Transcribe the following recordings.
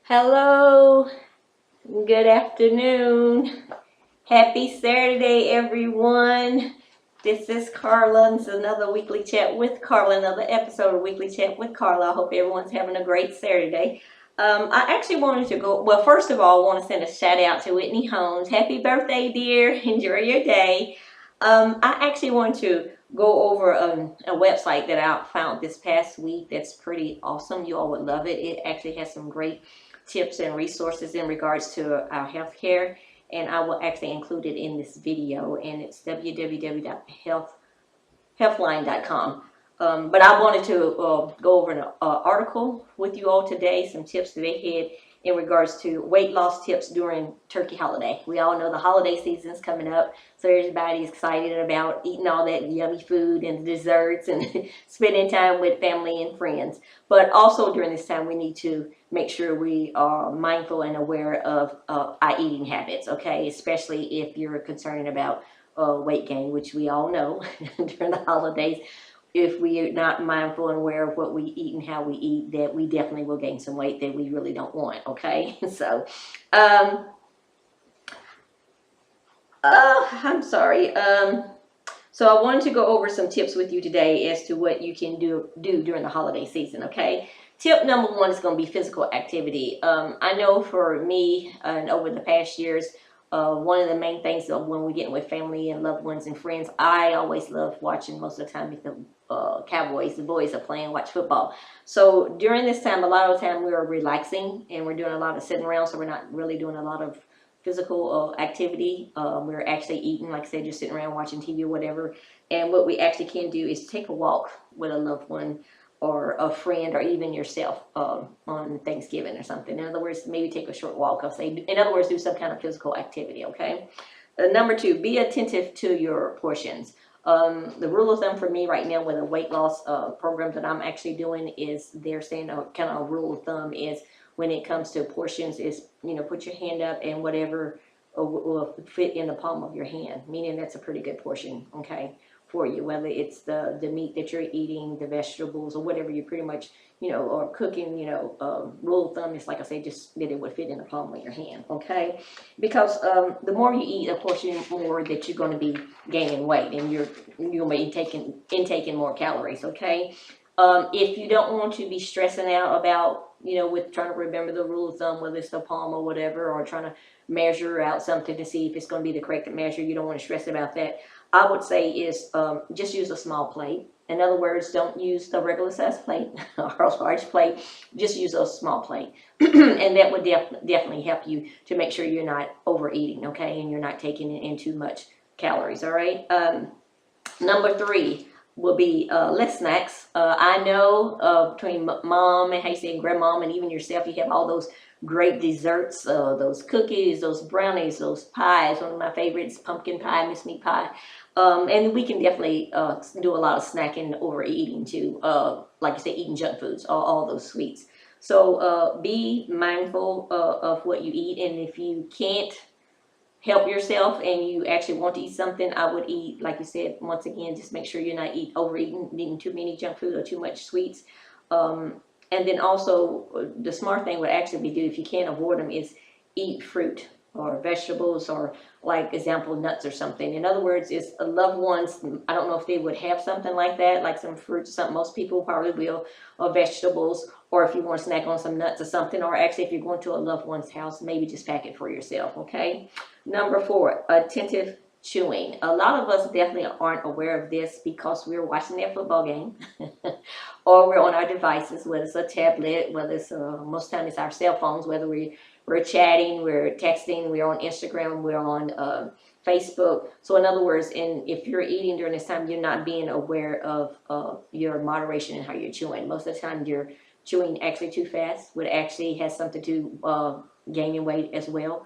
Hello, good afternoon. Happy Saturday, everyone. This is Carla. This is another weekly chat with Carla, another episode of Weekly Chat with Carla. I hope everyone's having a great Saturday. I actually wanted to go, first of all, I want to send a shout out to Whitney Holmes. Happy birthday, dear. Enjoy your day. I actually want to go over a website that I found this past week that's pretty awesome. You all would love it. It actually has some great tips and resources in regards to our healthcare, and I will actually include it in this video, and it's www.healthline.com. But I wanted to go over an article with you all today, some tips that they had in regards to weight loss tips during turkey holiday. We all know the holiday season is coming up, so everybody's excited about eating all that yummy food and desserts and spending time with family and friends. But also during this time, we need to make sure we are mindful and aware of our eating habits, okay? Especially if you're concerned about weight gain, which we all know during the holidays. If we are not mindful and aware of what we eat and how we eat, that we definitely will gain some weight that we really don't want, okay? So, I'm sorry. So I wanted to go over some tips with you today as to what you can do during the holiday season, okay? Tip number one is going to be physical activity. I know for me and over the past years, one of the main things of when we get with family and loved ones and friends, I always love watching most of the time if the Cowboys, the boys are playing, watch football. So during this time, a lot of the time we're relaxing and we're doing a lot of sitting around, so we're not really doing a lot of physical activity. We're actually eating, like I said, just sitting around watching TV or whatever. And what we actually can do is take a walk with a loved one or a friend or even yourself on Thanksgiving or something. In other words, maybe take a short walk. I'll say, in other words, do some kind of physical activity, okay? Number two, be attentive to your portions. The rule of thumb for me right now with a weight loss program that I'm actually doing is they're saying kind of a rule of thumb is when it comes to portions is, put your hand up and whatever will fit in the palm of your hand, meaning that's a pretty good portion, okay, for you, whether it's the meat that you're eating, the vegetables, or whatever you pretty much, or cooking, rule of thumb is, like I say, just that it would fit in the palm of your hand, okay? Because the more you eat a portion, more that you're going to be gaining weight, and you're going to be intaking more calories, okay? If you don't want to be stressing out about, with trying to remember the rule of thumb, whether it's the palm or whatever, or trying to measure out something to see if it's going to be the correct measure, you don't want to stress about that. I would say is just use a small plate. In other words, don't use the regular size plate or a large plate. Just use a small plate. And that would definitely help you to make sure you're not overeating, okay, and you're not taking in too much calories, all right? Number three will be less snacks. I know between mom and, how you say, grandmom and even yourself, you have all those great desserts, those cookies, those brownies, those pies. One of my favorites, pumpkin pie, Miss Meat pie. And we can definitely do a lot of snacking and overeating too. Like you say, eating junk foods, all those sweets. So be mindful of what you eat, and if you can't help yourself and you actually want to eat something, I would eat, like you said, once again, just make sure you're not eating too many junk food or too much sweets. And then also the smart thing would actually be do, if you can't avoid them, is eat fruit or vegetables, or like example nuts or something. In other words, is loved ones, I don't know if they would have something like that, like some fruits, something most people probably will, or vegetables, or if you want to snack on some nuts or something, or actually if you're going to a loved one's house, maybe just pack it for yourself, okay? Number four, attentive chewing. A lot of us definitely aren't aware of this because we're watching that football game or we're on our devices, whether it's a tablet, whether it's most of the time it's our cell phones, whether we're chatting, we're texting, we're on Instagram, we're on Facebook. So in other words, if you're eating during this time, you're not being aware of your moderation and how you're chewing. Most of the time you're chewing actually too fast, which actually has something to gaining weight as well.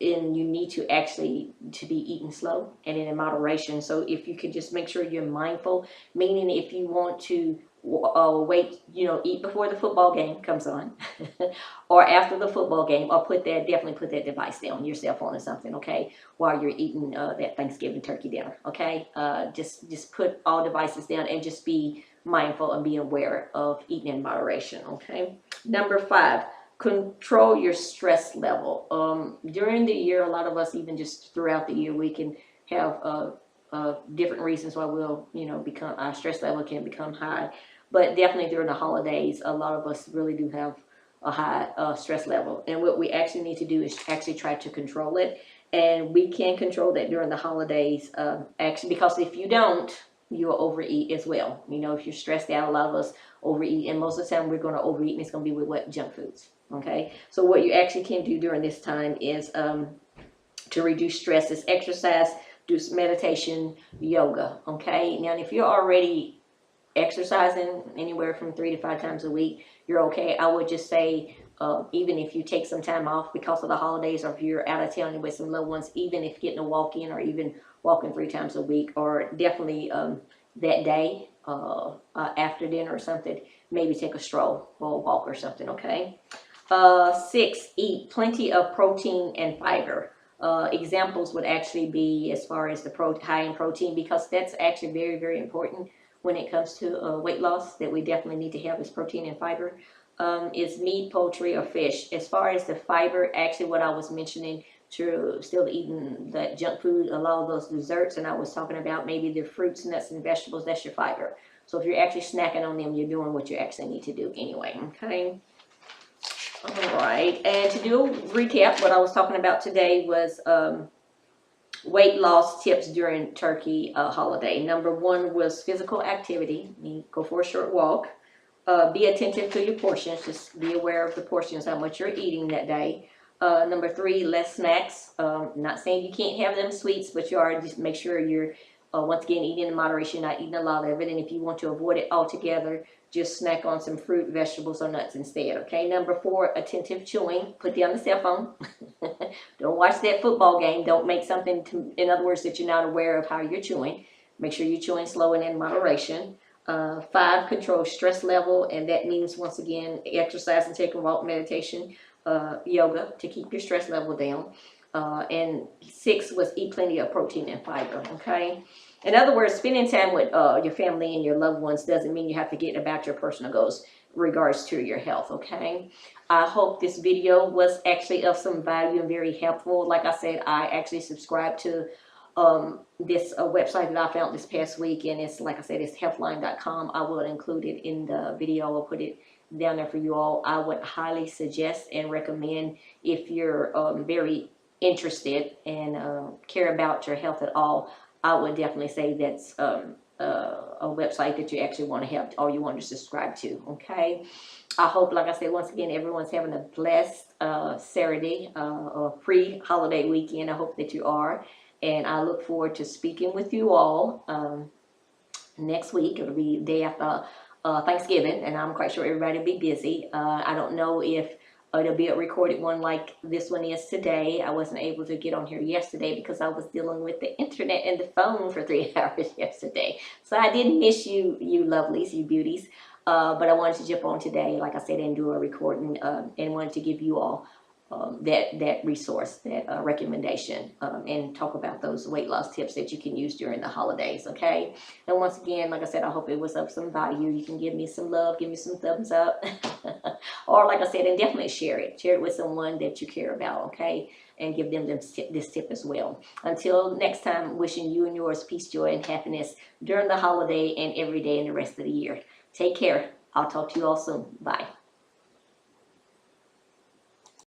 And you need to actually to be eating slow and in moderation. So if you could just make sure you're mindful, meaning if you want to wait, eat before the football game comes on or after the football game, or definitely put that device down, your cell phone or something, okay, while you're eating that Thanksgiving turkey dinner, okay? Just put all devices down and just be mindful and be aware of eating in moderation, okay? Number five, control your stress level. During the year, a lot of us, even just throughout the year, we can have different reasons why we'll, become, our stress level can become high. But definitely during the holidays, a lot of us really do have a high stress level. And what we actually need to do is actually try to control it. And we can control that during the holidays, actually, because if you don't, you'll overeat as well. If you're stressed out, a lot of us overeat, and most of the time we're going to overeat, and it's going to be with what? Junk foods. Okay, so what you actually can do during this time is to reduce stress is exercise, do some meditation, yoga. Okay, now if you're already exercising anywhere from 3 to 5 times a week, you're okay. I would just say, even if you take some time off because of the holidays, or if you're out of town with some loved ones, even if getting a walk in, or even walking 3 times a week, or definitely that day after dinner or something, maybe take a stroll or a walk or something. Okay. 6, eat plenty of protein and fiber. Examples would actually be as far as the high in protein, because that's actually very, very important when it comes to weight loss, that we definitely need to have is protein and fiber. Is meat, poultry, or fish. As far as the fiber, actually what I was mentioning, to still eating that junk food, a lot of those desserts, and I was talking about maybe the fruits, nuts, and vegetables, that's your fiber. So if you're actually snacking on them, you're doing what you actually need to do anyway. Okay. All right, and to do a recap, what I was talking about today was weight loss tips during turkey holiday. Number 1 was physical activity. You go for a short walk. Be attentive to your portions. Just be aware of the portions, how much you're eating that day. Number 3, less snacks. Not saying you can't have them sweets, but you are, just make sure you're once again eating in moderation, not eating a lot of it. And if you want to avoid it altogether, just snack on some fruit, vegetables, or nuts instead. Okay. Number 4, attentive chewing. Put down the cell phone. Don't watch that football game. Don't make something in other words, that you're not aware of how you're chewing. Make sure you're chewing slow and in moderation. 5, control stress level, and that means, once again, exercise and take a walk, meditation, yoga, to keep your stress level down. And 6 was eat plenty of protein and fiber. Okay. In other words, spending time with your family and your loved ones doesn't mean you have to get about your personal goals regards to your health. Okay. I hope this video was actually of some value and very helpful. Like I said, I actually subscribe to this website that I found this past week, and it's, like I said, it's healthline.com. I will include it in the video. I'll put it down there for you all. I would highly suggest and recommend, if you're very interested and care about your health at all, I would definitely say that's a website that you actually want to have, or you want to subscribe to. Okay. I hope, like I said, once again, everyone's having a blessed Saturday or pre-holiday weekend. I hope that you are. And I look forward to speaking with you all next week. It'll be the day after Thanksgiving, and I'm quite sure everybody will be busy. I don't know if it'll be a recorded one like this one is today. I wasn't able to get on here yesterday because I was dealing with the internet and the phone for 3 hours yesterday. So I did miss you, you lovelies, you beauties. But I wanted to jump on today, like I said, and do a recording, and wanted to give you all that resource, that recommendation, and talk about those weight loss tips that you can use during the holidays. Okay. And once again, like I said, I hope it was of some value. You can give me some love, give me some thumbs up, or like I said, and definitely share it with someone that you care about. Okay. And give them this tip as well. Until next time, wishing you and yours peace, joy, and happiness during the holiday and every day and the rest of the year. Take care. I'll talk to you all soon. Bye.